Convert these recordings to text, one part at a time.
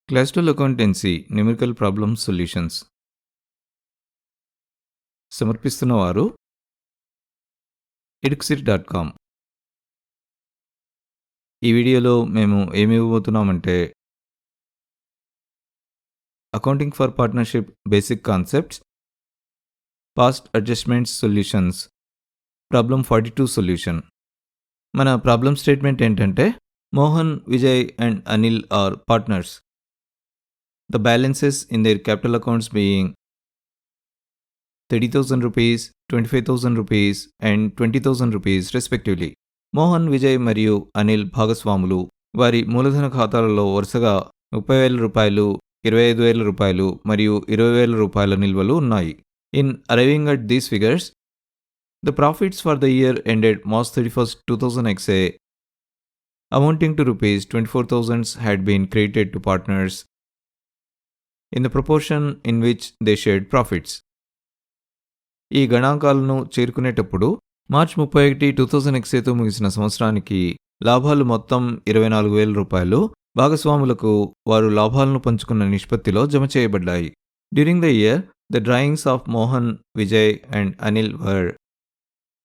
Classical accountancy numerical problems solutions సమర్పిస్తున్నవారు eduxit.com. ఈ వీడియోలో మేము ఏమి ఇవ్వబోతున్నామంటే accounting for partnership basic concepts, past adjustments solutions, problem 42 solution. మన ప్రాబ్లం స్టేట్మెంట్ ఏంటంటే Mohan, Vijay and Anil are partners. The balances in their capital accounts being 30,000 rupees, 25,000 rupees and 20,000 rupees respectively. Mohan, Vijay మరియు అనిల్ భాగస్వాములు. వారి మూలధన ఖాతాలలో వరుసగా 30,000 రూపాయలు, 25,000 రూపాయలు మరియు 20,000 రూపాయల నిల్వలు ఉన్నాయి. In arriving at these figures, the profits for the year ended March 31st, 2000 XA amounting to rupees 24,000 had been credited to partners in the proportion in which they shared profits. ఈ గణాంకాలను చేరుకునేటప్పుడు మార్చి 31, 2000 XAతో ముగిసిన సంవత్సరానికి లాభాలు మొత్తం 24,000 రూపాయలు భాగస్వాములకు వారు లాభాలను పంచుకున్న నిష్పత్తిలో జమ చేయబడ్డాయి. During the year, the drawings of Mohan, Vijay and Anil were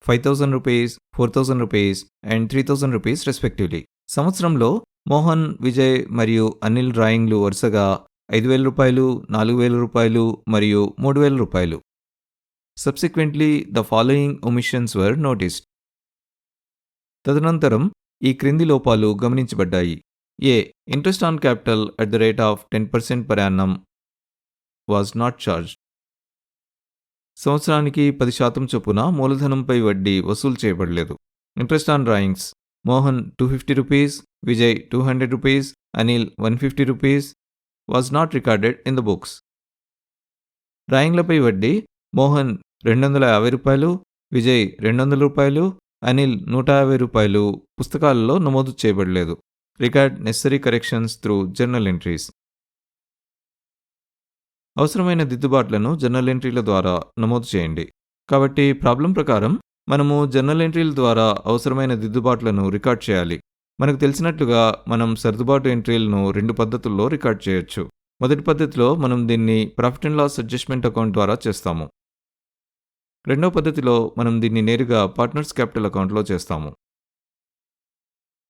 5,000 rupees, 4,000 rupees and 3,000 rupees respectively. సంవత్సరంలో మోహన్, విజయ్ మరియు అనిల్ డ్రాయింగ్లు వరుసగా 5,000 రూపాయలు, 4,000 రూపాయలు మరియు 3,000 రూపాయలు. Subsequently the following omissions were noticed. తదనంతరం ఈ క్రింది లోపాలు గమనించబడ్డాయి. A. Interest on capital at the rate of 10% per annum was not charged. సంవత్సరానికి 10% చొప్పున మూలధనంపై వడ్డీ వసూలు చేయబడలేదు. Interest on drawings. Mohan 250 rupees, Vijay 200 rupees, Anil 150 rupees was not recorded in the books. డ్రాయింగ్లపై వడ్డీ మోహన్ 250 రూపాయలు, విజయ్ 200 రూపాయలు, అనిల్ 150 రూపాయలు పుస్తకాలలో నమోదు చేయబడలేదు. Record necessary corrections through journal entries. అవసరమైన దిద్దుబాట్లను జర్నల్ ఎంట్రీల ద్వారా నమోదు చేయండి. కాబట్టి ప్రాబ్లం ప్రకారం మనము జర్నల్ ఎంట్రీల ద్వారా అవసరమైన దిద్దుబాట్లను రికార్డ్ చేయాలి. మనకు తెలిసినట్లుగా మనం సర్దుబాటు ఎంట్రీలను 2 పద్ధతుల్లో రికార్డ్ చేయొచ్చు. మొదటి పద్ధతిలో మనం దీన్ని profit and loss adjustment account ద్వారా చేస్తాము. రెండవ పద్ధతిలో మనం దీన్ని నేరుగా పార్ట్నర్స్ క్యాపిటల్ అకౌంట్లో చేస్తాము.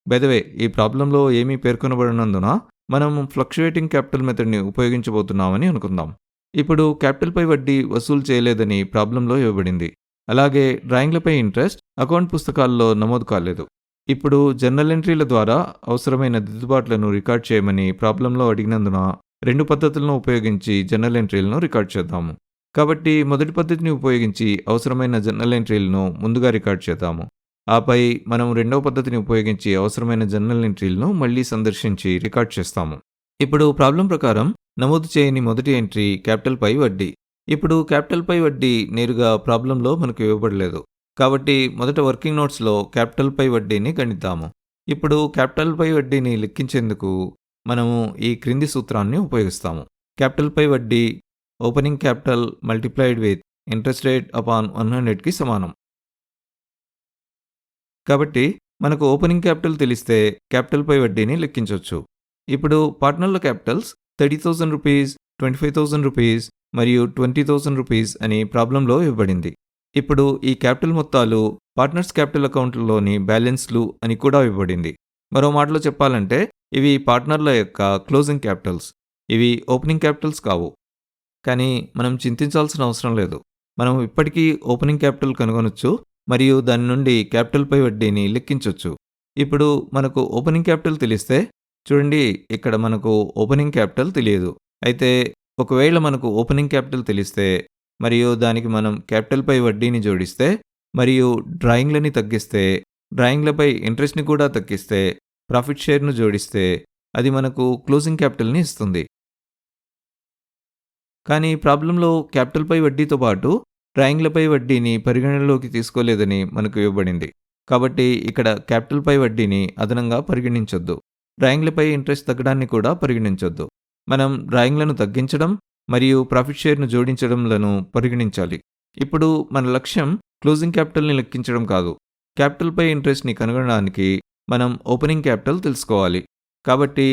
బై ద వే, ఈ ప్రాబ్లంలో ఏమీ పేర్కొనబడినందున మనం ఫ్లక్చుయేటింగ్ క్యాపిటల్ మెథడ్ని ఉపయోగించబోతున్నామని అనుకుందాం. ఇప్పుడు క్యాపిటల్పై వడ్డీ వసూలు చేయలేదని ప్రాబ్లంలో ఇవ్వబడింది. అలాగే డ్రాయింగ్లపై ఇంట్రెస్ట్ అకౌంట్ పుస్తకాల్లో నమోదు కాలేదు. ఇప్పుడు జర్నల్ ఎంట్రీల ద్వారా అవసరమైన దిద్దుబాట్లను రికార్డ్ చేయమని ప్రాబ్లంలో అడిగినందున 2 పద్ధతులను ఉపయోగించి జర్నల్ ఎంట్రీలను రికార్డ్ చేద్దాము. కాబట్టి మొదటి పద్ధతిని ఉపయోగించి అవసరమైన జర్నల్ ఎంట్రీలను ముందుగా రికార్డ్ చేద్దాము. ఆపై మనం రెండవ పద్ధతిని ఉపయోగించి అవసరమైన జర్నల్ ఎంట్రీలను మళ్లీ సందర్శించి రికార్డ్ చేస్తాము. ఇప్పుడు ప్రాబ్లం ప్రకారం నమోదు చేయని మొదటి ఎంట్రీ క్యాపిటల్పై వడ్డీ. ఇప్పుడు క్యాపిటల్పై వడ్డీ నేరుగా ప్రాబ్లంలో మనకు ఇవ్వబడలేదు. కాబట్టి మొదట వర్కింగ్ నోట్స్లో క్యాపిటల్పై వడ్డీని గణిద్దాము. ఇప్పుడు క్యాపిటల్పై వడ్డీని లెక్కించేందుకు మనము ఈ క్రింది సూత్రాన్ని ఉపయోగిస్తాము. క్యాపిటల్పై వడ్డీ opening capital multiplied with interest rate upon 100కి సమానం. కాబట్టి మనకు ఓపెనింగ్ క్యాపిటల్ తెలిస్తే క్యాపిటల్పై వడ్డీని లెక్కించవచ్చు. ఇప్పుడు పార్ట్నర్ల క్యాపిటల్స్ 30,000 రూపీస్, 25,000 రూపీస్ మరియు 20,000 రూపీస్ అని ప్రాబ్లంలో ఇవ్వబడింది. ఇప్పుడు ఈ క్యాపిటల్ మొత్తాలు పార్ట్నర్స్ క్యాపిటల్ అకౌంట్లలోని బ్యాలెన్స్లు అని కూడా ఇవ్వబడింది. మరో మాటలో చెప్పాలంటే ఇవి పార్ట్నర్ల యొక్క క్లోజింగ్ క్యాపిటల్స్. ఇవి ఓపెనింగ్ క్యాపిటల్స్ కావు. కానీ మనం చింతించాల్సిన అవసరం లేదు. మనం ఇప్పటికీ ఓపెనింగ్ క్యాపిటల్ కనుగొనొచ్చు మరియు దాని నుండి క్యాపిటల్పై వడ్డీని లెక్కించవచ్చు. ఇప్పుడు మనకు ఓపెనింగ్ క్యాపిటల్ తెలిస్తే, చూడండి ఇక్కడ మనకు ఓపెనింగ్ క్యాపిటల్ తెలియదు. అయితే ఒకవేళ మనకు ఓపెనింగ్ క్యాపిటల్ తెలిస్తే మరియు దానికి మనం క్యాపిటల్పై వడ్డీని జోడిస్తే మరియు డ్రాయింగ్లని తగ్గిస్తే, డ్రాయింగ్లపై ఇంట్రెస్ట్ని కూడా తగ్గిస్తే, ప్రాఫిట్ షేర్ను జోడిస్తే అది మనకు క్లోజింగ్ క్యాపిటల్ని ఇస్తుంది. కానీ ప్రాబ్లంలో క్యాపిటల్పై వడ్డీతో పాటు డ్రాయింగ్లపై వడ్డీని పరిగణనలోకి తీసుకోలేదని మనకు ఇవ్వబడింది. కాబట్టి ఇక్కడ క్యాపిటల్పై వడ్డీని అదనంగా పరిగణించొద్దు. డ్రాయింగ్లపై ఇంట్రెస్ట్ తగ్గడాన్ని కూడా పరిగణించొద్దు. మనం డ్రాయింగ్లను తగ్గించడం మరియు ప్రాఫిట్ షేర్ను జోడించడంలను పరిగణించాలి. ఇప్పుడు మన లక్ష్యం క్లోజింగ్ క్యాపిటల్ని లెక్కించడం కాదు. క్యాపిటల్పై ఇంట్రెస్ట్ని కనుగొనడానికి మనం ఓపెనింగ్ క్యాపిటల్ తెలుసుకోవాలి. కాబట్టి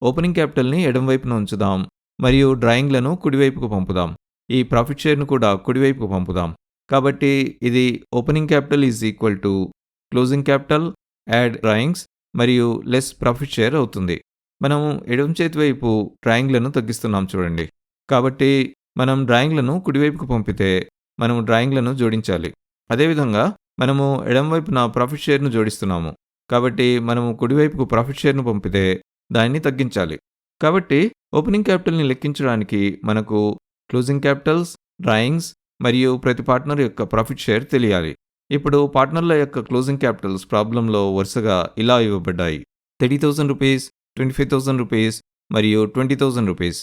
ఓపెనింగ్ క్యాపిటల్ని ఎడమ వైపున ఉంచుదాం మరియు డ్రాయింగ్లను కుడివైపుకు పంపుదాం. ఈ ప్రాఫిట్ షేర్ను కూడా కుడివైపుకు పంపుదాం. కాబట్టి ఇది opening capital is equal to closing capital add drawings మరియు లెస్ ప్రాఫిట్ షేర్ అవుతుంది. మనము ఎడమ చేతి వైపు డ్రాయింగ్లను తగ్గిస్తున్నాం చూడండి. కాబట్టి మనం డ్రాయింగ్లను కుడివైపుకు పంపితే మనము డ్రాయింగ్లను జోడించాలి. అదేవిధంగా మనము ఎడమ వైపున ప్రాఫిట్ షేర్ను జోడిస్తున్నాము. కాబట్టి మనము కుడివైపుకు ప్రాఫిట్ షేర్ను పంపితే దాన్ని తగ్గించాలి. కాబట్టి ఓపెనింగ్ క్యాపిటల్ని లెక్కించడానికి మనకు క్లోజింగ్ క్యాపిటల్స్, డ్రాయింగ్స్ మరియు ప్రతి పార్ట్నర్ యొక్క ప్రాఫిట్ షేర్ తెలియాలి. ఇప్పుడు పార్ట్నర్ల యొక్క క్లోజింగ్ క్యాపిటల్స్ ప్రాబ్లంలో వరుసగా ఇలా ఇవ్వబడ్డాయి: 30,000 రూపీస్, 25,000 రూపీస్ మరియు 20,000 రూపీస్.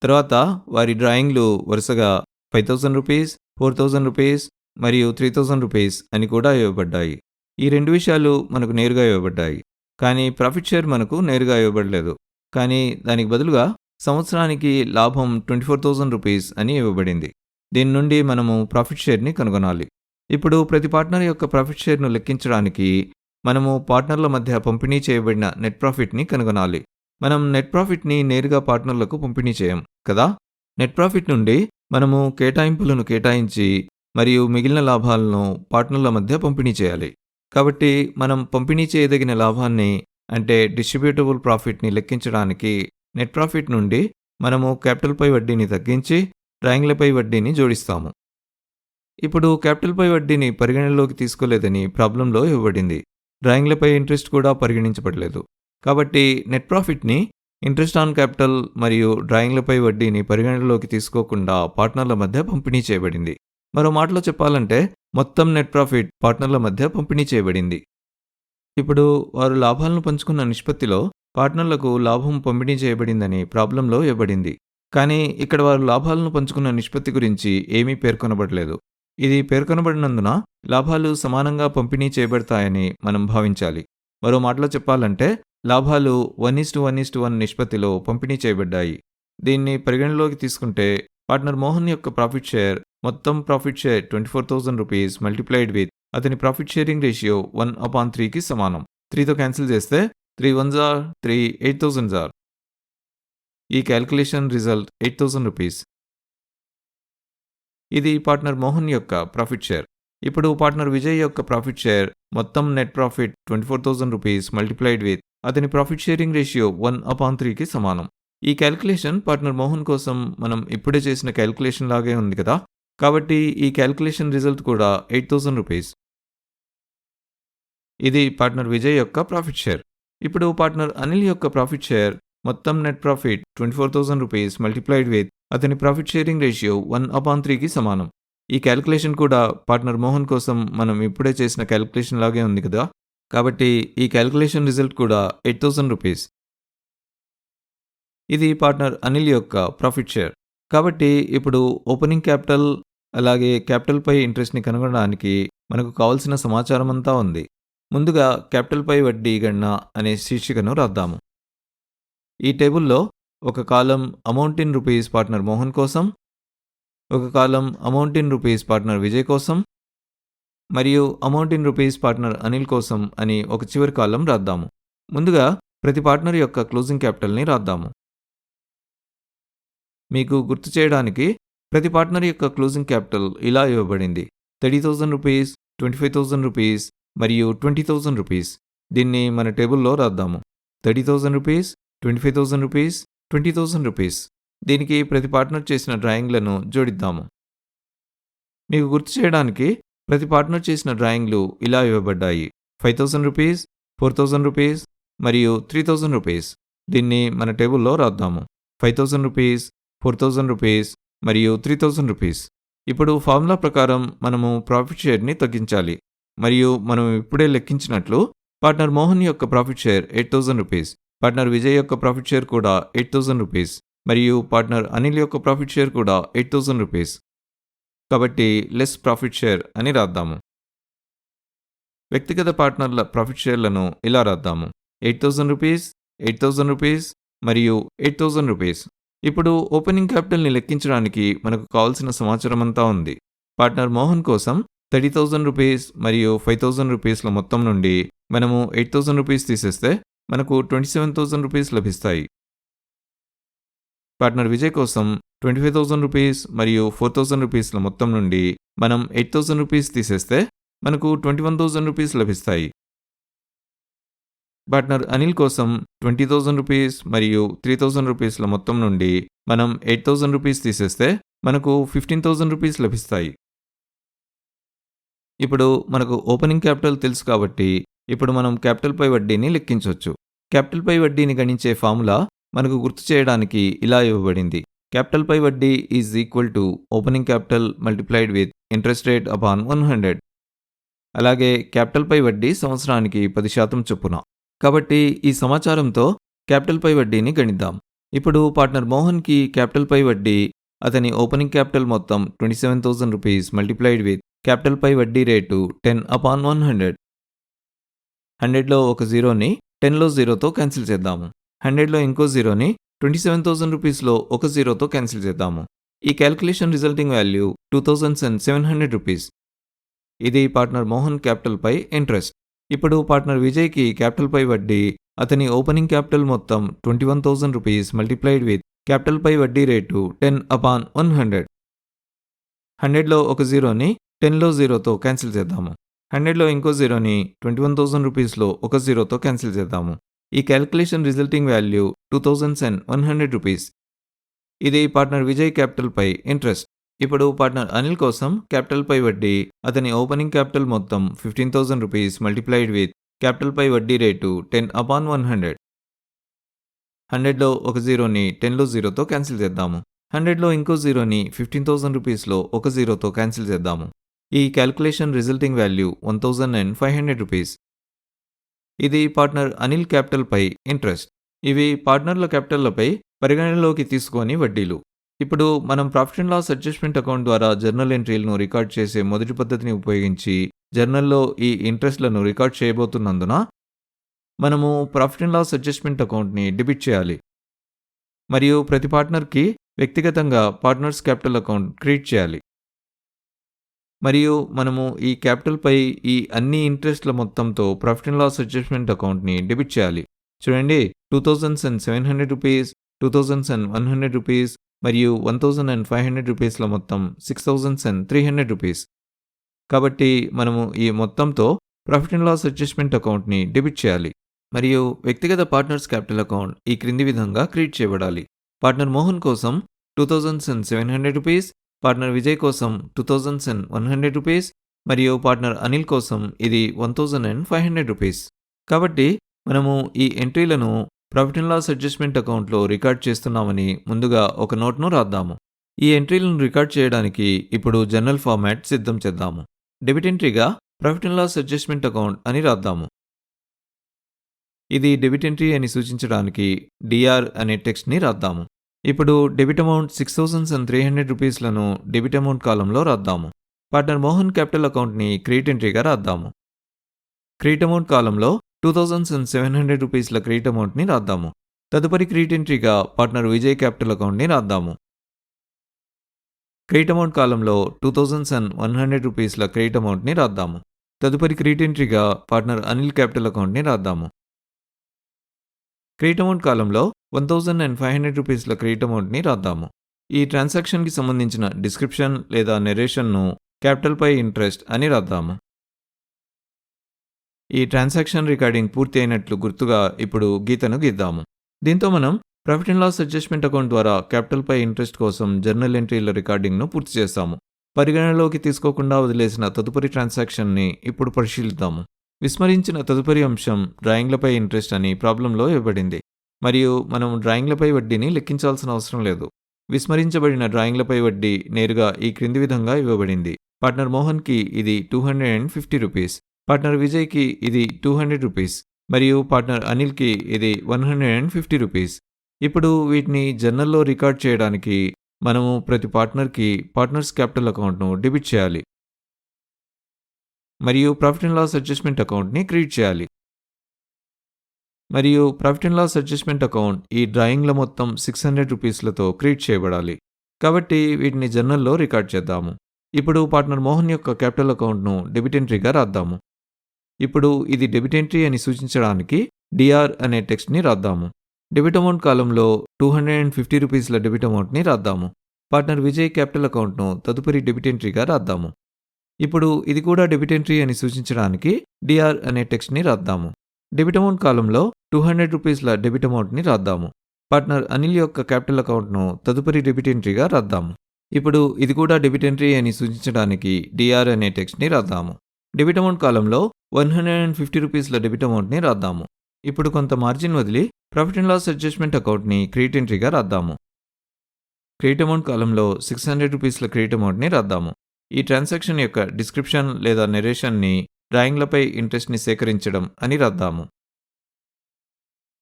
తర్వాత వారి డ్రాయింగ్లు వరుసగా 5,000 రూపీస్, 4,000 రూపీస్ మరియు 3,000 రూపీస్ అని కూడా ఇవ్వబడ్డాయి. ఈ రెండు విషయాలు మనకు నేరుగా ఇవ్వబడ్డాయి, కానీ ప్రాఫిట్ షేర్ మనకు నేరుగా ఇవ్వబడలేదు. కానీ దానికి బదులుగా సంవత్సరానికి లాభం 24,000 రూపీస్ అని ఇవ్వబడింది. దీని నుండి మనము ప్రాఫిట్ షేర్ని కనుగొనాలి. ఇప్పుడు ప్రతి పార్ట్నర్ యొక్క ప్రాఫిట్ షేర్ను లెక్కించడానికి మనము పార్ట్నర్ల మధ్య పంపిణీ చేయబడిన నెట్ ప్రాఫిట్ని కనుగొనాలి. మనం నెట్ ప్రాఫిట్ని నేరుగా పార్ట్నర్లకు పంపిణీ చేయం కదా. నెట్ ప్రాఫిట్ నుండి మనము కేటాయింపులను కేటాయించి మరియు మిగిలిన లాభాలను పార్ట్నర్ల మధ్య పంపిణీ చేయాలి. కాబట్టి మనం పంపిణీ చేయదగిన లాభాన్ని అంటే డిస్ట్రిబ్యూటబుల్ ప్రాఫిట్ని లెక్కించడానికి నెట్ ప్రాఫిట్ నుండి మనము క్యాపిటల్పై వడ్డీని తగ్గించి డ్రాయింగ్లపై వడ్డీని జోడిస్తాము. ఇప్పుడు క్యాపిటల్పై వడ్డీని పరిగణనలోకి తీసుకోలేదని ప్రాబ్లంలో ఇవ్వబడింది. డ్రాయింగ్లపై ఇంట్రెస్ట్ కూడా పరిగణించబడలేదు. కాబట్టి నెట్ ప్రాఫిట్ని ఇంట్రెస్ట్ ఆన్ క్యాపిటల్ మరియు డ్రాయింగ్లపై వడ్డీని పరిగణనలోకి తీసుకోకుండా పార్ట్నర్ల మధ్య పంపిణీ చేయబడింది. మరో మాటలో చెప్పాలంటే మొత్తం నెట్ ప్రాఫిట్ పార్ట్నర్ల మధ్య పంపిణీ చేయబడింది. ఇప్పుడు వారు లాభాలను పంచుకున్న నిష్పత్తిలో పార్ట్నర్లకు లాభం పంపిణీ చేయబడిందని ప్రాబ్లంలో ఇవ్వబడింది. కానీ ఇక్కడ వారు లాభాలను పంచుకున్న నిష్పత్తి గురించి ఏమీ పేర్కొనబడలేదు. ఇది పేర్కొనబడినందున లాభాలు సమానంగా పంపిణీ చేయబడతాయని మనం భావించాలి. మరో మాటలో చెప్పాలంటే లాభాలు 1:1:1 నిష్పత్తిలో పంపిణీ చేయబడ్డాయి. దీన్ని పరిగణలోకి తీసుకుంటే పార్ట్నర్ మోహన్ యొక్క ప్రాఫిట్ షేర్ మొత్తం profit share 24,000 rupees multiplied with అతని ప్రాఫిట్ షేరింగ్ రేషియో 1/3కి సమానం. 3తో క్యాన్సిల్ చేస్తే 3 1s are 3, 8,000s are. ఈ క్యాల్కులేషన్ రిజల్ట్ 8,000 రూపీస్. ఇది పార్ట్నర్ మోహన్ యొక్క ప్రాఫిట్ షేర్. ఇప్పుడు పార్ట్నర్ విజయ్ యొక్క ప్రాఫిట్ షేర్ మొత్తం net profit 24,000 rupees multiplied with అతని ప్రాఫిట్ షేరింగ్ రేషియో 1/3కి సమానం. ఈ క్యాల్కులేషన్ పార్ట్నర్ మోహన్ కోసం మనం ఇప్పుడే చేసిన క్యాల్కులేషన్ లాగే ఉంది కదా. కాబట్టి ఈ క్యాల్కులేషన్ రిజల్ట్ కూడా 8,000 రూపీస్. ఇది పార్ట్నర్ విజయ్ యొక్క ప్రాఫిట్ షేర్. ఇప్పుడు పార్ట్నర్ అనిల్ యొక్క ప్రాఫిట్ షేర్ మొత్తం net profit 24,000 rupees multiplied with అతని ప్రాఫిట్ షేరింగ్ రేషియో 1/3కి సమానం. ఈ క్యాల్కులేషన్ కూడా పార్ట్నర్ మోహన్ కోసం మనం ఇప్పుడే చేసిన క్యాల్కులేషన్ లాగే ఉంది కదా. కాబట్టి ఈ క్యాల్కులేషన్ రిజల్ట్ కూడా 8,000 రూపీస్. ఇది పార్ట్నర్ అనిల్ యొక్క ప్రాఫిట్ షేర్. కాబట్టి ఇప్పుడు ఓపెనింగ్ క్యాపిటల్ అలాగే క్యాపిటల్పై ఇంట్రెస్ట్ని కనుగొనడానికి మనకు కావాల్సిన సమాచారం అంతా ఉంది. ముందుగా క్యాపిటల్పై వడ్డీ గణన అనే శీర్షికను రాద్దాము. ఈ టేబుల్లో ఒక కాలం amount in rupees partner Mohan కోసం, ఒక కాలం amount in rupees partner Vijay కోసం మరియు amount in rupees partner Anil కోసం అని ఒక చివరి కాలం రాద్దాము. ముందుగా ప్రతి పార్ట్నర్ యొక్క క్లోజింగ్ క్యాపిటల్ని రాద్దాము. మీకు గుర్తు చేయడానికి ప్రతి పార్ట్నర్ యొక్క క్లోజింగ్ క్యాపిటల్ ఇలా ఇవ్వబడింది: 30,000 రూపీస్, 25,000 రూపీస్ మరియు 20,000 రూపీస్. దీన్ని మన టేబుల్లో రాద్దాము. 30,000 రూపీస్, 25,000 రూపీస్, 20,000 రూపీస్. దీనికి ప్రతి పార్ట్నర్ చేసిన డ్రాయింగ్లను జోడిద్దాము. మీకు గుర్తు చేయడానికి ప్రతి పార్ట్నర్ చేసిన డ్రాయింగ్లు ఇలా ఇవ్వబడ్డాయి: 5,000 రూపీస్, 4,000 రూపీస్ మరియు 3,000 రూపీస్. దీన్ని మన టేబుల్లో రాద్దాము. 5,000 రూపీస్, 4,000 రూపీస్ మరియు 3,000 రూపీస్. ఇప్పుడు ఫార్ములా ప్రకారం మనము ప్రాఫిట్ షేర్ని తగ్గించాలి మరియు మనం ఇప్పుడే లెక్కించినట్లు పార్ట్నర్ మోహన్ యొక్క profit share 8,000 rupees, partner Vijay యొక్క ప్రాఫిట్ షేర్ కూడా 8,000 రూపీస్ మరియు పార్ట్నర్ అనిల్ యొక్క ప్రాఫిట్ షేర్ కూడా 8,000 రూపీస్. కాబట్టి లెస్ ప్రాఫిట్ షేర్ అని రాద్దాము. వ్యక్తిగత పార్ట్నర్ల ప్రాఫిట్ షేర్లను ఇలా రాద్దాము: 8,000 రూపీస్, 8,000 రూపీస్ మరియు 8,000 రూపీస్. ఇప్పుడు ఓపెనింగ్ క్యాపిటల్ని లెక్కించడానికి మనకు కావాల్సిన సమాచారం అంతా ఉంది. పార్ట్నర్ మోహన్ కోసం 30,000 రూపీస్ మరియు 5,000 రూపీస్ల మొత్తం నుండి మనము 8,000 రూపీస్ తీసేస్తే మనకు ₹27,000 లభిస్తాయి. పార్ట్నర్ విజయ్ కోసం ₹25,000 మరియు ₹4,000 మొత్తం నుండి మనం ₹8,000 తీసేస్తే మనకు ₹21,000 లభిస్తాయి. పార్ట్నర్ అనిల్ కోసం ₹20,000 మరియు ₹3,000 మొత్తం నుండి మనం ₹8,000 తీసేస్తే మనకు ₹15,000 లభిస్తాయి. ఇప్పుడు మనకు ఓపెనింగ్ క్యాపిటల్ తెలుసు కాబట్టి ఇప్పుడు మనం క్యాపిటల్పై వడ్డీని లెక్కించవచ్చు. క్యాపిటల్పై వడ్డీని గణించే ఫార్ములా మనకు గుర్తు చేయడానికి ఇలా ఇవ్వబడింది. క్యాపిటల్పై వడ్డీ is equal to opening capital multiplied with interest rate upon 100. అలాగే క్యాపిటల్పై వడ్డీ సంవత్సరానికి 10% చొప్పున. కాబట్టి ఈ సమాచారంతో క్యాపిటల్పై వడ్డీని గణిద్దాం. ఇప్పుడు పార్ట్నర్ మోహన్కి క్యాపిటల్పై వడ్డీ అతని ఓపెనింగ్ క్యాపిటల్ మొత్తం ₹27,000 మల్టిప్లైడ్ విత్ క్యాపిటల్పై వడ్డీ రేటు 10/100. 100లో ఒక జీరోని 10లో జీరోతో క్యాన్సిల్ చేద్దాము. 100లో ఇంకో జీరోని ₹27,000లో ఒక జీరోతో క్యాన్సిల్ చేద్దాము. ఈ క్యాల్కులేషన్ రిజల్టింగ్ వాల్యూ ₹2,700. ఇది పార్ట్నర్ మోహన్ క్యాపిటల్పై ఇంట్రెస్ట్. ఇప్పుడు పార్ట్నర్ విజయ్కి క్యాపిటల్పై వడ్డీ అతని ఓపెనింగ్ క్యాపిటల్ మొత్తం ₹21,000 మల్టిప్లైడ్ విత్ క్యాపిటల్పై వడ్డీ రేటు 10/100. 100లో ఒక జీరోని 10లో జీరోతో క్యాన్సిల్ చేద్దాము. 100లో ఇంకో జీరోని ₹21,000లో ఒక జీరోతో క్యాన్సిల్ చేద్దాము. ఈ క్యాల్కులేషన్ రిజల్టింగ్ వాల్యూ ₹2,100. ఇది పార్ట్నర్ విజయ్ క్యాపిటల్పై ఇంట్రెస్ట్. ఇప్పుడు పార్ట్నర్ అనిల్ కోసం క్యాపిటల్పై వడ్డీ అతని ఓపెనింగ్ క్యాపిటల్ మొత్తం ₹15,000 మల్టిప్లైడ్ విత్ క్యాపిటల్పై వడ్డీ రేటు 10/100. 100లో ఒక జీరోని 10లో జీరోతో క్యాన్సిల్ చేద్దాము. 100లో ఇంకో జీరోని ₹15,000లో ఒక జీరోతో క్యాన్సిల్ చేద్దాము. ఈ క్యాల్కులేషన్ రిజల్టింగ్ వాల్యూ ₹1,500. ఇది పార్ట్నర్ అనిల్ క్యాపిటల్పై ఇంట్రెస్ట్. ఇవి పార్ట్నర్ల క్యాపిటల్లపై పరిగణనలోకి తీసుకొని వడ్డీలు. ఇప్పుడు మనం profit and loss adjustment account ద్వారా జర్నల్ ఎంట్రీలను రికార్డ్ చేసే మొదటి పద్ధతిని ఉపయోగించి జర్నల్లో ఈ ఇంట్రెస్ట్లను రికార్డ్ చేయబోతున్నందున మనము ప్రాఫిట్ అండ్ లాస్ అడ్జస్ట్మెంట్ అకౌంట్ని డెబిట్ చేయాలి. మరియు ప్రతి పార్ట్నర్కి వ్యక్తిగతంగా పార్ట్నర్స్ క్యాపిటల్ అకౌంట్ క్రియేట్ చేయాలి. మరియు మనము ఈ క్యాపిటల్పై ఈ అన్ని ఇంట్రెస్ట్ల మొత్తంతో ప్రాఫిట్ అండ్ లాస్ అడ్జస్ట్మెంట్ అకౌంట్ని డెబిట్ చేయాలి. చూడండి, ₹2,700, ₹2,100 మరియు ₹1,500 మొత్తం ₹6,300. కాబట్టి మనము ఈ మొత్తంతో ప్రాఫిట్ అండ్ లాస్ అడ్జస్ట్మెంట్ అకౌంట్ని డెబిట్ చేయాలి. మరియు వ్యక్తిగత పార్ట్నర్స్ క్యాపిటల్ అకౌంట్ ఈ క్రింది విధంగా క్రియేట్ చేయబడాలి. పార్ట్నర్ మోహన్ కోసం ₹2,700, పార్ట్నర్ విజయ్ కోసం ₹2,100 మరియు పార్ట్నర్ అనిల్ కోసం ఇది ₹1,500. కాబట్టి మనము ఈ ఎంట్రీలను ప్రాఫిట్ అండ్ లాస్ అడ్జస్ట్మెంట్ అకౌంట్లో రికార్డ్ చేస్తున్నామని ముందుగా ఒక నోట్ను రాద్దాము. ఈ ఎంట్రీలను రికార్డ్ చేయడానికి ఇప్పుడు జర్నల్ ఫార్మాట్ సిద్ధం చేద్దాము. డెబిట్ ఎంట్రీగా profit and loss adjustment account అని రాద్దాము. ఇది డెబిట్ ఎంట్రీ అని సూచించడానికి DR అనే టెక్స్ట్ని రాద్దాము. ఇప్పుడు డెబిట్ అమౌంట్ ₹6,300లను డెబిట్ అమౌంట్ కాలంలో రాద్దాము. పార్ట్నర్ మోహన్ క్యాపిటల్ అకౌంట్ని క్రెడిట్ ఎంట్రీగా రాద్దాము. క్రెడిట్ అమౌంట్ కాలంలో ₹2,700 క్రెడిట్ అమౌంట్ని రాద్దాము. తదుపరి క్రెడిట్ ఎంట్రీగా పార్ట్నర్ విజయ్ క్యాపిటల్ అకౌంట్ని రాద్దాము. క్రెడిట్ అమౌంట్ కాలంలో ₹2,100 క్రెడిట్ అమౌంట్ని రాద్దాము. తదుపరి క్రెడిట్ ఎంట్రీగా పార్ట్నర్ అనిల్ క్యాపిటల్ అకౌంట్ని రాద్దాము. క్రెడిట్ అమౌంట్ కాలంలో ₹1,500 క్రెడిట్ అమౌంట్ని రాద్దాము. ఈ ట్రాన్సాక్షన్కి సంబంధించిన డిస్క్రిప్షన్ లేదా నెరేషన్ను క్యాపిటల్పై ఇంట్రెస్ట్ అని రాద్దాము. ఈ ట్రాన్సాక్షన్ రికార్డింగ్ పూర్తి అయినట్లు గుర్తుగా ఇప్పుడు గీతను గీద్దాము. దీంతో మనం profit and loss adjustment account ద్వారా క్యాపిటల్పై ఇంట్రెస్ట్ కోసం జర్నల్ ఎంట్రీల రికార్డింగ్ను పూర్తి చేస్తాము. పరిగణనలోకి తీసుకోకుండా వదిలేసిన తదుపరి ట్రాన్సాక్షన్ని ఇప్పుడు పరిశీలిద్దాము. విస్మరించిన తదుపరి అంశం డ్రాయింగ్లపై ఇంట్రెస్ట్ అని ప్రాబ్లంలో ఇవ్వబడింది. మరియు మనం డ్రాయింగ్లపై వడ్డీని లెక్కించాల్సిన అవసరం లేదు. విస్మరించబడిన డ్రాయింగ్లపై వడ్డీ నేరుగా ఈ క్రింది విధంగా ఇవ్వబడింది. పార్ట్నర్ మోహన్కి ఇది ₹250, పార్ట్నర్ విజయ్కి ఇది ₹200 మరియు పార్ట్నర్ అనిల్కి ఇది ₹150. ఇప్పుడు వీటిని జర్నల్లో రికార్డ్ చేయడానికి మనము ప్రతి పార్ట్నర్కి పార్ట్నర్స్ క్యాపిటల్ అకౌంట్ను డెబిట్ చేయాలి మరియు ప్రాఫిట్ అండ్ లాస్ అడ్జస్ట్మెంట్ అకౌంట్ని క్రియేట్ చేయాలి. మరియు profit and loss adjustment account ఈ డ్రాయింగ్ల మొత్తం ₹600లతో క్రియేట్ చేయబడాలి. కాబట్టి వీటిని జర్నల్లో రికార్డ్ చేద్దాము. ఇప్పుడు పార్ట్నర్ మోహన్ యొక్క క్యాపిటల్ అకౌంట్ను డెబిట్ ఎంట్రీగా రాద్దాము. ఇప్పుడు ఇది డెబిట్ ఎంట్రీ అని సూచించడానికి డిఆర్ అనే టెక్స్ట్ని రాద్దాము. డెబిట్ అమౌంట్ కాలంలో రూ. 250 డెబిట్ అమౌంట్ని రాద్దాము. పార్ట్నర్ విజయ్ క్యాపిటల్ అకౌంట్ను తదుపరి డెబిట్ ఎంట్రీగా రాద్దాము. ఇప్పుడు ఇది కూడా డెబిట్ ఎంట్రీ అని సూచించడానికి డిఆర్ అనే టెక్స్ట్ని రాద్దాము. డెబిట్ అమౌంట్ కాలంలో రూ. 200 డెబిట్ అమౌంట్ని రాద్దాము. పార్ట్నర్ అనిల్ యొక్క క్యాపిటల్ అకౌంట్ను తదుపరి డెబిట్ ఎంట్రీగా రాద్దాము. ఇప్పుడు ఇది కూడా డెబిట్ ఎంట్రీ అని సూచించడానికి డిఆర్ అనే టెక్స్ట్ని రాద్దాము. డెబిట్ అమౌంట్ కాలంలో రూ. 150 డెబిట్ అమౌంట్ని రాద్దాము. ఇప్పుడు కొంత మార్జిన్ వదిలి ప్రాఫిట్ అండ్ లాస్ అడ్జస్ట్మెంట్ అకౌంట్ని క్రెడిట్ ఎంట్రీగా రాద్దాము. క్రెడిట్ అమౌంట్ కాలంలో రూ. 600 క్రెడిట్ అమౌంట్ని రాద్దాము. ఈ ట్రాన్సాక్షన్ యొక్క డిస్క్రిప్షన్ లేదా నెరేషన్ని డ్రాయింగ్లపై ఇంట్రెస్ట్ని సేకరించడం అని రాద్దాము.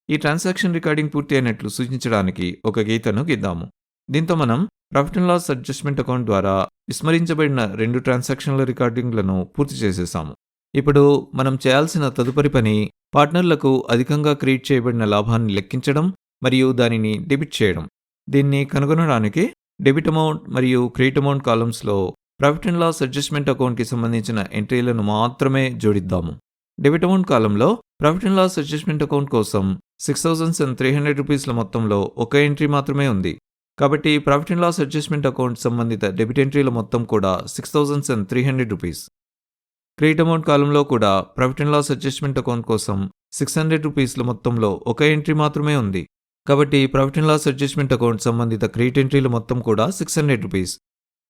ఈ ట్రాన్సాక్షన్ రికార్డింగ్ పూర్తి అయినట్లు సూచించడానికి ఒక గీతను గీద్దాము. దీంతో మనం profit and loss adjustment account ద్వారా విస్మరించబడిన 2 ట్రాన్సాక్షన్ల రికార్డింగ్లను పూర్తి చేసేసాము. ఇప్పుడు మనం చేయాల్సిన తదుపరి పని పార్ట్నర్లకు అధికంగా క్రియేట్ చేయబడిన లాభాన్ని లెక్కించడం మరియు దానిని డెబిట్ చేయడం. దీన్ని కనుగొనడానికి డెబిట్ అమౌంట్ మరియు క్రెడిట్ అమౌంట్ కాలమ్స్లో ప్రాఫిట్ అండ్ లాస్ అడ్జస్ట్మెంట్ అకౌంట్కి సంబంధించిన ఎంట్రీలను మాత్రమే జోడిద్దాము. డెబిట్ అమౌంట్ కాలంలో profit and loss adjustment account కోసం రూ. 6,300 మొత్తంలో ఒక ఎంట్రీ మాత్రమే ఉంది. కాబట్టి profit and loss adjustment account సంబంధిత డెబిట్ ఎంట్రీల మొత్తం కూడా రూ. 6,300. క్రెడిట్ అమౌంట్ కాలంలో కూడా profit and loss adjustment account కోసం రూ. 600 మొత్తంలో ఒక ఎంట్రీ మాత్రమే ఉంది. కాబట్టి profit and loss adjustment account సంబంధిత క్రెడిట్ ఎంట్రీల మొత్తం కూడా రూ. 600.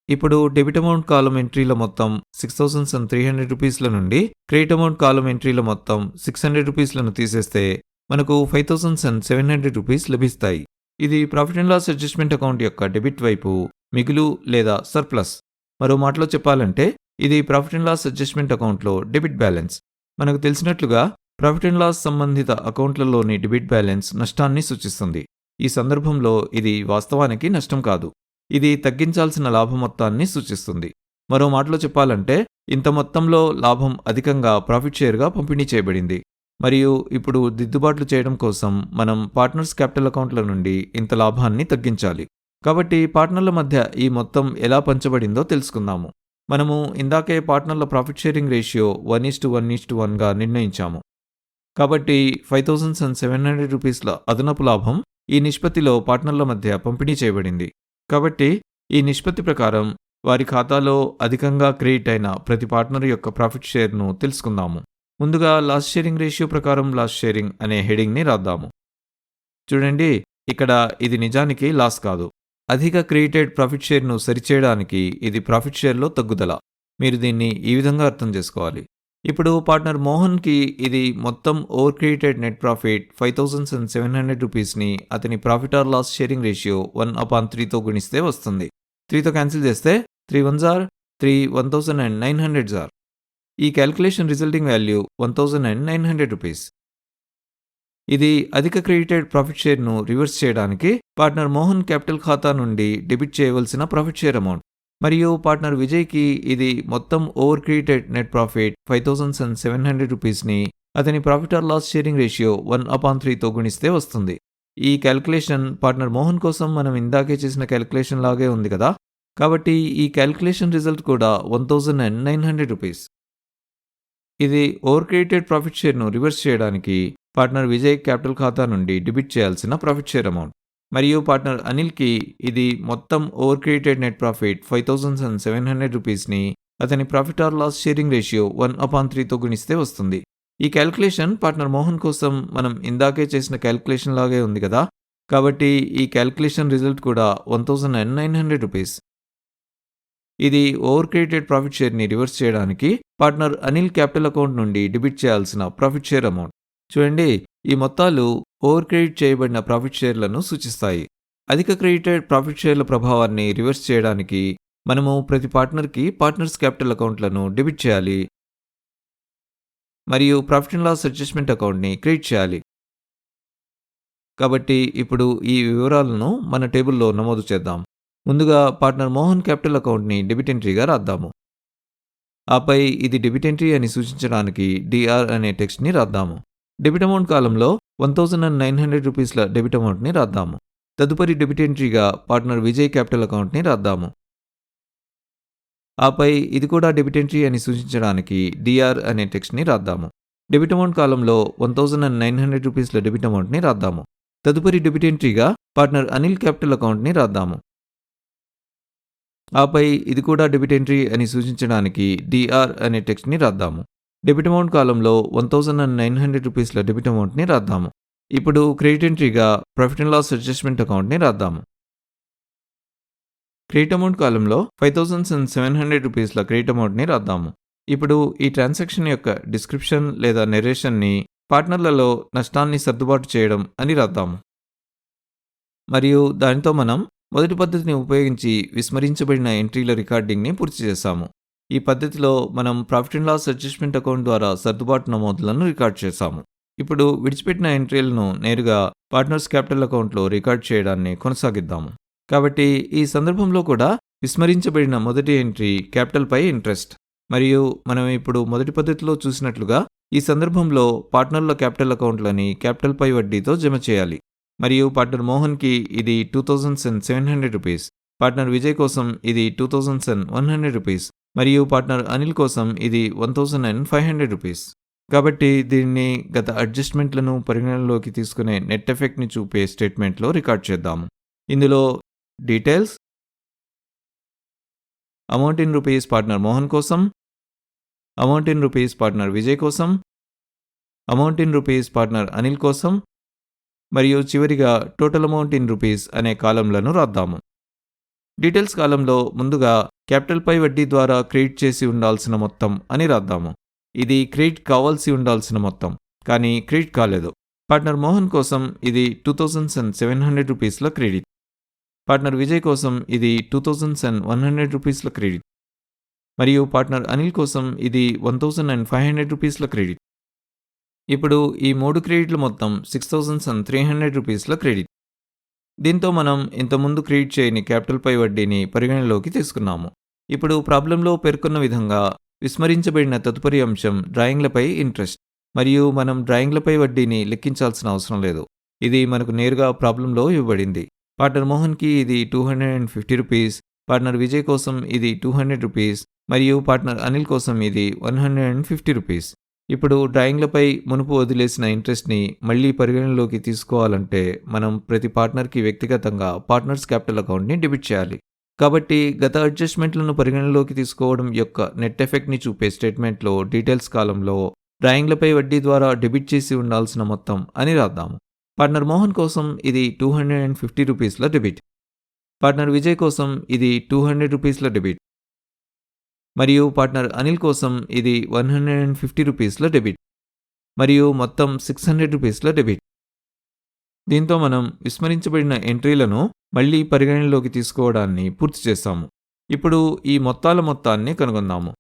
ఇప్పుడు డెబిట్ అమౌంట్ కాలం ఎంట్రీల మొత్తం రూ. 6,300 నుండి క్రెడిట్ అమౌంట్ కాలం ఎంట్రీల మొత్తం రూ. 600 తీసేస్తే మనకు రూ. 5,700 లభిస్తాయి. ఇది profit and loss adjustment account యొక్క డెబిట్ వైపు మిగులు లేదా సర్ప్లస్. మరో మాటలో చెప్పాలంటే ఇది ప్రాఫిట్ అండ్ లాస్ అడ్జస్ట్మెంట్ అకౌంట్లో డెబిట్ బ్యాలెన్స్. మనకు తెలిసినట్లుగా ప్రాఫిట్ అండ్ లాస్ సంబంధిత అకౌంట్లలోని డెబిట్ బ్యాలెన్స్ నష్టాన్ని సూచిస్తుంది. ఈ సందర్భంలో ఇది వాస్తవానికి నష్టం కాదు, ఇది తగ్గించాల్సిన లాభం మొత్తాన్ని సూచిస్తుంది. మరో మాటలో చెప్పాలంటే ఇంత మొత్తంలో లాభం అధికంగా ప్రాఫిట్ షేర్గా పంపిణీ చేయబడింది మరియు ఇప్పుడు దిద్దుబాట్లు చేయడం కోసం మనం పార్ట్నర్స్ క్యాపిటల్ అకౌంట్ల నుండి ఇంత లాభాన్ని తగ్గించాలి. కాబట్టి పార్ట్నర్ల మధ్య ఈ మొత్తం ఎలా పంచబడిందో తెలుసుకుందాము. మనము ఇందాకే పార్ట్నర్ల ప్రాఫిట్ షేరింగ్ రేషియో 1:1:1గా నిర్ణయించాము. కాబట్టి రూ. 5,700 అదనపు లాభం ఈ నిష్పత్తిలో పార్ట్నర్ల మధ్య పంపిణీ చేయబడింది. కాబట్టి ఈ నిష్పత్తి ప్రకారం వారి ఖాతాలో అధికంగా క్రెడిట్ అయిన ప్రతి పార్ట్నర్ యొక్క ప్రాఫిట్ షేర్ను తెలుసుకుందాము. ముందుగా లాస్ షేరింగ్ రేషియో ప్రకారం లాస్ షేరింగ్ అనే హెడింగ్ని రాద్దాము. చూడండి, ఇక్కడ ఇది నిజానికి లాస్ కాదు. అధిక క్రెడిటెడ్ ప్రాఫిట్ షేర్ను సరిచేయడానికి ఇది ప్రాఫిట్ షేర్లో తగ్గుదల. మీరు దీన్ని ఈ విధంగా అర్థం చేసుకోవాలి. ఇప్పుడు పార్ట్నర్ మోహన్కి ఇది మొత్తం ఓవర్ క్రెడిటెడ్ నెట్ ప్రాఫిట్ రూ. 5,700ని అతని profit or loss sharing ratio 1/3తో గుణిస్తే వస్తుంది. 3తో క్యాన్సిల్ చేస్తే 3 1s are 3 1,900s are. ఈ క్యాల్కులేషన్ రిజల్టింగ్ వాల్యూ రూ. 1,900. ఇది అధిక క్రెడిటెడ్ ప్రాఫిట్ షేర్ను రివర్స్ చేయడానికి పార్ట్నర్ మోహన్ క్యాపిటల్ ఖాతా నుండి డెబిట్ చేయవలసిన ప్రాఫిట్ షేర్ అమౌంట్ మరియు పార్ట్నర్ విజయ్కి ఇది మొత్తం ఓవర్ క్రెడిటెడ్ నెట్ ప్రాఫిట్ రూ. 5,700ని అతని profit or loss sharing ratio 1/3తో గుణిస్తే వస్తుంది. ఈ క్యాల్కులేషన్ పార్ట్నర్ మోహన్ కోసం మనం ఇందాకే చేసిన క్యాల్కులేషన్ లాగే ఉంది కదా. కాబట్టి ఈ క్యాల్కులేషన్ రిజల్ట్ కూడా రూ. 1,900. ఇది ఓవర్ క్రెడిటెడ్ ప్రాఫిట్ షేర్ను రివర్స్ చేయడానికి పార్ట్నర్ విజయ్ క్యాపిటల్ ఖాతా నుండి డెబిట్ చేయాల్సిన ప్రాఫిట్ షేర్ అమౌంట్ మరియు పార్ట్నర్ అనిల్కి ఇది మొత్తం ఓవర్ క్రెడిటెడ్ నెట్ ప్రాఫిట్ రూ. 5,700ని అతని profit or loss sharing ratio 1/3తో గుణిస్తే వస్తుంది. ఈ క్యాల్కులేషన్ పార్ట్నర్ మోహన్ కోసం మనం ఇందాకే చేసిన క్యాల్కులేషన్ లాగే ఉంది కదా. కాబట్టి ఈ క్యాల్కులేషన్ రిజల్ట్ కూడా రూ. 1,900. ఇది ఓవర్ క్రెడిటెడ్ ప్రాఫిట్ షేర్ని రివర్స్ చేయడానికి పార్ట్నర్ అనిల్ క్యాపిటల్ అకౌంట్ నుండి డెబిట్ చేయాల్సిన ప్రాఫిట్ షేర్ అమౌంట్. చూడండి, ఈ మొత్తాలు ఓవర్ క్రెడిట్ చేయబడిన ప్రాఫిట్ షేర్లను సూచిస్తాయి. అధిక క్రెడిటెడ్ ప్రాఫిట్ షేర్ల ప్రభావాన్ని రివర్స్ చేయడానికి మనము ప్రతి పార్ట్నర్కి పార్ట్నర్స్ క్యాపిటల్ అకౌంట్లను డెబిట్ చేయాలి మరియు ప్రాఫిట్ అండ్ లాస్ అడ్జస్ట్మెంట్ అకౌంట్ని క్రెడిట్ చేయాలి. కాబట్టి ఇప్పుడు ఈ వివరాలను మన టేబుల్లో నమోదు చేద్దాం. ముందుగా పార్ట్నర్ మోహన్ క్యాపిటల్ అకౌంట్ని డెబిట్ ఎంట్రీగా రాద్దాము. ఆపై ఇది డెబిట్ ఎంట్రీ అని సూచించడానికి డిఆర్ అనే టెక్స్ట్ని రాద్దాము. డెబిట్ అమౌంట్ కాలంలో రూ. 1,900 డెబిట్ అమౌంట్ని రాద్దాము. తదుపరి డెబిట్ ఎంట్రీగా పార్ట్నర్ విజయ్ క్యాపిటల్ అకౌంట్ని రాద్దాము. ఆపై ఇది కూడా డెబిట్ ఎంట్రీ అని సూచించడానికి డిఆర్ అనే టెక్స్ట్ని రాద్దాము. డెబిట్ అమౌంట్ కాలంలో ₹1,900 డెబిట్ అమౌంట్ని రాద్దాము. తదుపరి డెబిట్ ఎంట్రీగా పార్ట్నర్ అనిల్ క్యాపిటల్ అకౌంట్ని రాద్దాము. ఆపై ఇది కూడా డెబిట్ ఎంట్రీ అని సూచించడానికి DR అనే టెక్స్ట్ని రాద్దాము. డెబిట్ అమౌంట్ కాలంలో ₹1,900 డెబిట్ అమౌంట్ని రాద్దాము. ఇప్పుడు క్రెడిట్ ఎంట్రీగా ప్రాఫిట్ అండ్ లాస్ అడ్జస్ట్మెంట్ అకౌంట్ని రాద్దాము. క్రెడిట్ అమౌంట్ కాలంలో ₹5,700 క్రెడిట్ అమౌంట్ని రాద్దాము. ఇప్పుడు ఈ ట్రాన్సాక్షన్ యొక్క డిస్క్రిప్షన్ లేదా నెరేషన్ని పార్ట్నర్లలో నష్టాన్ని సర్దుబాటు చేయడం అని రాద్దాము. మరియు దానితో మనం మొదటి పద్ధతిని ఉపయోగించి విస్మరించబడిన ఎంట్రీల రికార్డింగ్ని పూర్తి చేశాము. ఈ పద్ధతిలో మనం profit and loss adjustment account ద్వారా సర్దుబాటు నమోదులను రికార్డ్ చేశాము. ఇప్పుడు విడిచిపెట్టిన ఎంట్రీలను నేరుగా పార్ట్నర్స్ క్యాపిటల్ అకౌంట్లో రికార్డ్ చేయడాన్ని కొనసాగిద్దాము. కాబట్టి ఈ సందర్భంలో కూడా విస్మరించబడిన మొదటి ఎంట్రీ క్యాపిటల్ పై ఇంట్రెస్ట్. మరియు మనం ఇప్పుడు మొదటి పద్ధతిలో చూసినట్లుగా ఈ సందర్భంలో పార్ట్నర్ల క్యాపిటల్ అకౌంట్లని క్యాపిటల్ పై వడ్డీతో జమ చేయాలి. మరియు పార్ట్నర్ మోహన్కి ఇది ₹2,700, పార్ట్నర్ విజయ్ కోసం ఇది ₹2,100 మరియు పార్ట్నర్ అనిల్ కోసం ఇది ₹1,500. కాబట్టి దీన్ని గత అడ్జస్ట్మెంట్లను పరిగణనలోకి తీసుకునే నెట్ ఎఫెక్ట్ని చూపే స్టేట్మెంట్లో రికార్డ్ చేద్దాము. ఇందులో details, amount in rupees partner Mohan కోసం, amount in rupees partner Vijay కోసం, amount in rupees partner Anil కోసం మరియు చివరిగా టోటల్ అమౌంట్ ఇన్ రూపీస్ అనే కాలంలను రాద్దాము. డీటెయిల్స్ కాలంలో ముందుగా క్యాపిటల్ పై వడ్డీ ద్వారా క్రెడిట్ చేసి ఉండాల్సిన మొత్తం అని రాద్దాము. ఇది క్రెడిట్ కావాల్సి ఉండాల్సిన మొత్తం, కానీ క్రెడిట్ కాలేదు. పార్ట్నర్ మోహన్ కోసం ఇది ₹2,700 క్రెడిట్, పార్ట్నర్ విజయ్ కోసం ఇది ₹2,100 క్రెడిట్ మరియు పార్ట్నర్ అనిల్ కోసం ఇది ₹1,500 క్రెడిట్. ఇప్పుడు ఈ 3 క్రెడిట్ల మొత్తం ₹6,300 క్రెడిట్. దీంతో మనం ఇంతకుముందు క్రెడిట్ చేయని క్యాపిటల్ పై వడ్డీని పరిగణనలోకి తీసుకున్నాము. ఇప్పుడు ప్రాబ్లంలో పేర్కొన్న విధంగా విస్మరించబడిన తదుపరి అంశం డ్రాయింగ్లపై ఇంట్రెస్ట్. మరియు మనం డ్రాయింగ్లపై వడ్డీని లెక్కించాల్సిన అవసరం లేదు. ఇది మనకు నేరుగా ప్రాబ్లంలో ఇవ్వబడింది. పార్ట్నర్ మోహన్కి ఇది ₹250, పార్ట్నర్ విజయ్ కోసం ఇది ₹200 మరియు పార్ట్నర్ అనిల్ కోసం ఇది ₹150. ఇప్పుడు డ్రాయింగ్లపై మునుపు వదిలేసిన ఇంట్రెస్ట్ని మళ్లీ పరిగణనలోకి తీసుకోవాలంటే మనం ప్రతి పార్ట్నర్కి వ్యక్తిగతంగా పార్ట్నర్స్ క్యాపిటల్ అకౌంట్ని డెబిట్ చేయాలి. కాబట్టి గత అడ్జస్ట్మెంట్లను పరిగణనలోకి తీసుకోవడం యొక్క నెట్ ఎఫెక్ట్ని చూపే స్టేట్మెంట్లో డీటెయిల్స్ కాలంలో డ్రాయింగ్లపై వడ్డీ ద్వారా డెబిట్ చేసి ఉండాల్సిన మొత్తం అని రాద్దాము. పార్ట్నర్ మోహన్ కోసం ఇది ₹250 డెబిట్, పార్ట్నర్ విజయ్ కోసం ఇది ₹200 డెబిట్ మరియు పార్ట్నర్ అనిల్ కోసం ఇది ₹150 డెబిట్ మరియు మొత్తం ₹600 డెబిట్. దీంతో మనం విస్మరించబడిన ఎంట్రీలను మళ్లీ పరిగణనలోకి తీసుకోవడాన్ని పూర్తి చేస్తాము. ఇప్పుడు ఈ మొత్తాల మొత్తాన్ని కనుగొందాము.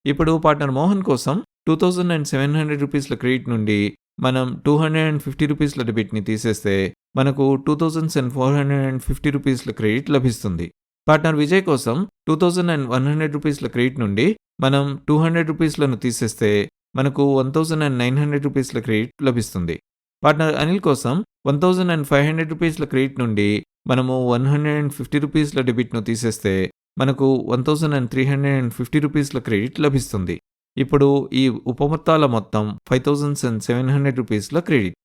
ఇప్పుడు పార్ట్నర్ మోహన్ కోసం ₹2,700 క్రెడిట్ నుండి మనం ₹250 డెబిట్ని తీసేస్తే మనకు ₹2,450 క్రెడిట్ లభిస్తుంది. పార్ట్నర్ విజయ్ కోసం ₹2,100 క్రెడిట్ నుండి మనం ₹200 తీసేస్తే మనకు ₹1,900 క్రెడిట్ లభిస్తుంది. పార్ట్నర్ అనిల్ కోసం ₹1,500 క్రెడిట్ నుండి మనము ₹150 డెబిట్ను తీసేస్తే మనకు ₹1,350 క్రెడిట్ లభిస్తుంది. ఇప్పుడు ఈ ఉపమొత్తాల మొత్తం ₹5,700 క్రెడిట్.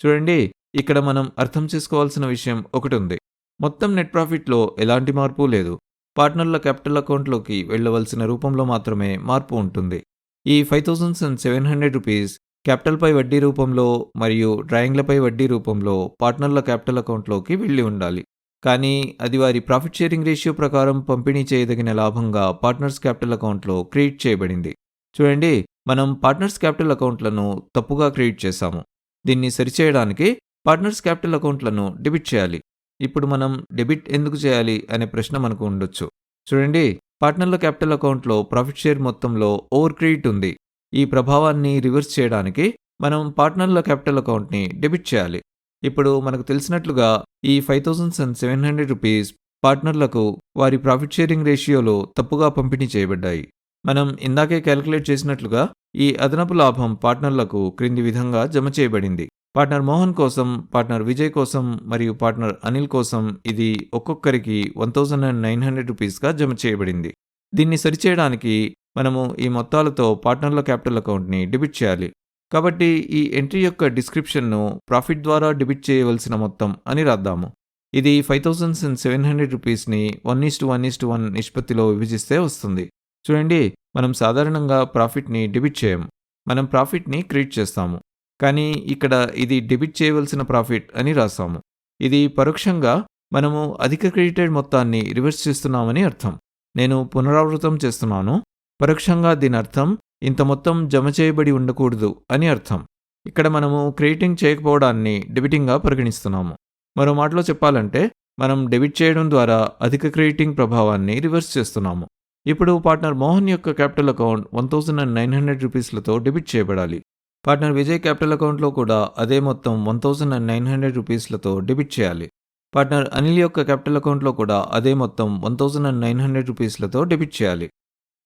చూడండి, ఇక్కడ మనం అర్థం చేసుకోవాల్సిన విషయం ఒకటి ఉంది. మొత్తం నెట్ ప్రాఫిట్లో ఎలాంటి మార్పు లేదు. పార్ట్నర్ల క్యాపిటల్ అకౌంట్లోకి వెళ్లవలసిన రూపంలో మాత్రమే మార్పు ఉంటుంది. ఈ ₹5,700 క్యాపిటల్పై వడ్డీ రూపంలో మరియు డ్రాయింగ్లపై వడ్డీ రూపంలో పార్ట్నర్ల క్యాపిటల్ అకౌంట్లోకి వెళ్ళి ఉండాలి. కానీ అది వారి ప్రాఫిట్ షేరింగ్ రేషియో ప్రకారం పంపిణీ చేయదగిన లాభంగా పార్ట్నర్స్ క్యాపిటల్ అకౌంట్లో క్రియేట్ చేయబడింది. చూడండి, మనం పార్ట్నర్స్ క్యాపిటల్ అకౌంట్లను తప్పుగా క్రియేట్ చేశాము. దీన్ని సరిచేయడానికి పార్ట్నర్స్ క్యాపిటల్ అకౌంట్లను డెబిట్ చేయాలి. ఇప్పుడు మనం డెబిట్ ఎందుకు చేయాలి అనే ప్రశ్న మనకు ఉండొచ్చు. చూడండి, పార్ట్నర్ల క్యాపిటల్ అకౌంట్లో ప్రాఫిట్ షేర్ మొత్తంలో ఓవర్ క్రెడిట్ ఉంది. ఈ ప్రభావాన్ని రివర్స్ చేయడానికి మనం పార్ట్నర్ల క్యాపిటల్ అకౌంట్ని డెబిట్ చేయాలి. ఇప్పుడు మనకు తెలిసినట్లుగా ఈ ₹5,700 పార్ట్నర్లకు వారి ప్రాఫిట్ షేరింగ్ రేషియోలో తప్పుగా పంపిణీ చేయబడ్డాయి. మనం ఇందాకే క్యాలిక్యులేట్ చేసినట్లుగా ఈ అదనపు లాభం పార్ట్నర్లకు క్రింది విధంగా జమ చేయబడింది. పార్ట్నర్ మోహన్ కోసం, పార్ట్నర్ విజయ్ కోసం మరియు పార్ట్నర్ అనిల్ కోసం ఇది ఒక్కొక్కరికి ₹1,900గా జమ చేయబడింది. దీన్ని సరిచేయడానికి మనము ఈ మొత్తాలతో పార్ట్నర్ల క్యాపిటల్ అకౌంట్ని డెబిట్ చేయాలి. కాబట్టి ఈ ఎంట్రీ యొక్క డిస్క్రిప్షన్ను ప్రాఫిట్ ద్వారా డెబిట్ చేయవలసిన మొత్తం అని రాద్దాము. ఇది 5700 రూపీస్ని 1:1:1 నిష్పత్తిలో విభజిస్తే వస్తుంది. చూడండి, మనం సాధారణంగా ప్రాఫిట్ని డెబిట్ చేయము, మనం ప్రాఫిట్ని క్రెడిట్ చేస్తాము. కానీ ఇక్కడ ఇది డెబిట్ చేయవలసిన ప్రాఫిట్ అని రాస్తాము. ఇది పరోక్షంగా మనము అధిక క్రెడిటెడ్ మొత్తాన్ని రివర్స్ చేస్తున్నామని అర్థం. నేను పునరావృతం చేస్తున్నాను. పరోక్షంగా దీని అర్థం ఇంత మొత్తం జమ చేయబడి ఉండకూడదు అని అర్థం. ఇక్కడ మనము క్రెడిటింగ్ చేయకపోవడాన్ని డెబిటింగ్గా పరిగణిస్తున్నాము. మరో మాటలో చెప్పాలంటే మనం డెబిట్ చేయడం ద్వారా అధిక క్రెడిటింగ్ ప్రభావాన్ని రివర్స్ చేస్తున్నాము. ఇప్పుడు పార్ట్నర్ మోహన్ యొక్క క్యాపిటల్ అకౌంట్ 1900 రూపీస్లతో డెబిట్ చేయబడాలి. పార్ట్నర్ విజయ్ క్యాపిటల్ అకౌంట్లో కూడా అదే మొత్తం 1900 రూపీస్లతో డెబిట్ చేయాలి. పార్ట్నర్ అనిల్ యొక్క క్యాపిటల్ అకౌంట్లో కూడా అదే మొత్తం 1900 రూపీస్లతో డెబిట్ చేయాలి.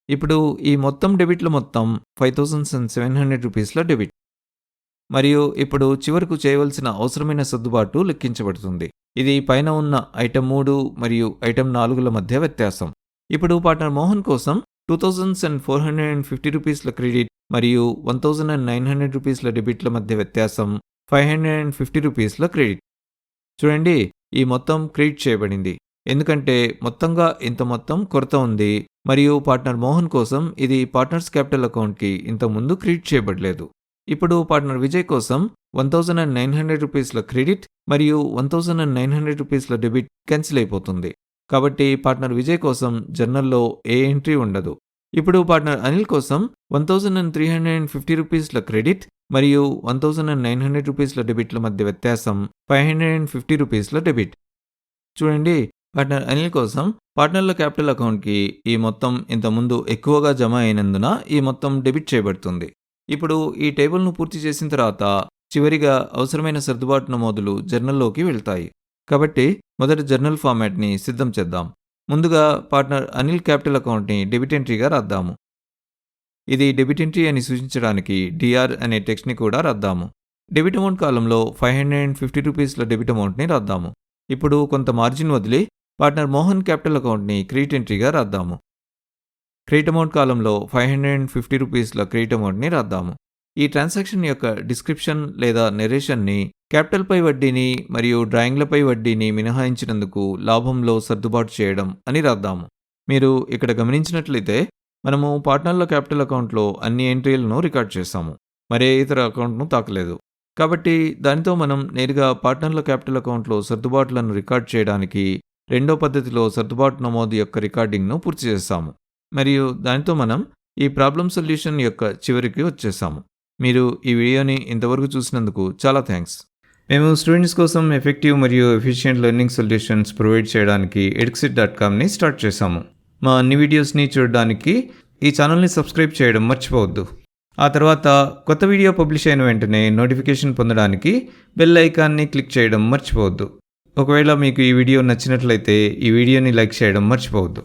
ఇప్పుడు ఈ మొత్తం డెబిట్ల మొత్తం 5700 రూపీస్ల డెబిట్. మరియు ఇప్పుడు చివరకు చేయవలసిన అవసరమైన సర్దుబాటు లెక్కించబడుతుంది. ఇది పైన ఉన్న ఐటెం 3 మరియు ఐటెం 4ల మధ్య వ్యత్యాసం. ఇప్పుడు పార్ట్నర్ మోహన్ కోసం 2450 రూపీస్ల క్రెడిట్ మరియు 1900 రూపీస్ల డెబిట్ల మధ్య వ్యత్యాసం 550 రూపీస్ల క్రెడిట్. చూడండి, ఈ మొత్తం క్రెడిట్ చేయబడింది ఎందుకంటే మొత్తంగా ఇంత మొత్తం కొరత ఉంది మరియు పార్ట్నర్ మోహన్ కోసం ఇది పార్ట్నర్స్ క్యాపిటల్ అకౌంట్కి ఇంతకుముందు క్రెడిట్ చేయబడలేదు. ఇప్పుడు పార్ట్నర్ విజయ్ కోసం 1900 రూపీస్ల క్రెడిట్ మరియు 1900 రూపీస్ల డెబిట్ క్యాన్సిల్ అయిపోతుంది. కాబట్టి పార్ట్నర్ విజయ్ కోసం జర్నల్లో ఏ ఎంట్రీ ఉండదు. ఇప్పుడు పార్ట్నర్ అనిల్ కోసం 1350 రూపీస్ల క్రెడిట్ మరియు 1900 రూపీస్ల డెబిట్ల మధ్య వ్యత్యాసం 550 రూపీస్ల డెబిట్. చూడండి, పార్ట్నర్ అనిల్ కోసం పార్ట్నర్ల క్యాపిటల్ అకౌంట్కి ఈ మొత్తం ఇంతకుముందు ఎక్కువగా జమ అయినందున ఈ మొత్తం డెబిట్ చేయబడుతుంది. ఇప్పుడు ఈ టేబుల్ను పూర్తి చేసిన తర్వాత చివరిగా అవసరమైన సర్దుబాటు నమోదులు జర్నల్లోకి వెళ్తాయి. కాబట్టి మొదట జర్నల్ ఫార్మాట్ని సిద్ధం చేద్దాం. ముందుగా పార్ట్నర్ అనిల్ క్యాపిటల్ అకౌంట్ని డెబిట్ ఎంట్రీగా రాద్దాము. ఇది డెబిట్ ఎంట్రీ అని సూచించడానికి DR అనే టెక్స్ట్ని కూడా రాద్దాము. డెబిట్ అమౌంట్ కాలంలో 550 రూపీస్ల డెబిట్ అమౌంట్ని రాద్దాము. ఇప్పుడు కొంత మార్జిన్ వదిలి పార్ట్నర్ మోహన్ క్యాపిటల్ అకౌంట్ని క్రెడిట్ ఎంట్రీగా రాద్దాము. క్రెడిట్ అమౌంట్ కాలంలో 550 రూపీస్ల క్రెడిట్ అమౌంట్ని రాద్దాము. ఈ ట్రాన్సాక్షన్ యొక్క డిస్క్రిప్షన్ లేదా నెరేషన్ని క్యాపిటల్పై వడ్డీని మరియు డ్రాయింగ్లపై వడ్డీని మినహాయించినందుకు లాభంలో సర్దుబాటు చేయడం అని రాద్దాము. మీరు ఇక్కడ గమనించినట్లయితే మనము పార్ట్నర్ల క్యాపిటల్ అకౌంట్లో అన్ని ఎంట్రీలను రికార్డ్ చేశాము, మరే ఇతర అకౌంట్ను తాకలేదు. కాబట్టి దానితో మనం నేరుగా పార్ట్నర్ల క్యాపిటల్ అకౌంట్లో సర్దుబాట్లను రికార్డ్ చేయడానికి రెండో పద్ధతిలో సర్దుబాటు నమోదు యొక్క రికార్డింగ్ను పూర్తి చేస్తాము. మరియు దానితో మనం ఈ ప్రాబ్లం సొల్యూషన్ యొక్క చివరికి వచ్చేసాము. మీరు ఈ వీడియోని ఇంతవరకు చూసినందుకు చాలా థ్యాంక్స్. మేము స్టూడెంట్స్ కోసం ఎఫెక్టివ్ మరియు ఎఫిషియెంట్ లెర్నింగ్ సొల్యూషన్స్ ప్రొవైడ్ చేయడానికి eduxit.comని స్టార్ట్ చేశాము. మా అన్ని వీడియోస్ని చూడడానికి ఈ ఛానల్ని సబ్స్క్రైబ్ చేయడం మర్చిపోవద్దు. ఆ తర్వాత కొత్త వీడియో పబ్లిష్ అయిన వెంటనే నోటిఫికేషన్ పొందడానికి బెల్ ఐకాన్ని క్లిక్ చేయడం మర్చిపోవద్దు. ఒకవేళ మీకు ఈ వీడియో నచ్చినట్లయితే ఈ వీడియోని లైక్ చేయడం మర్చిపోవద్దు.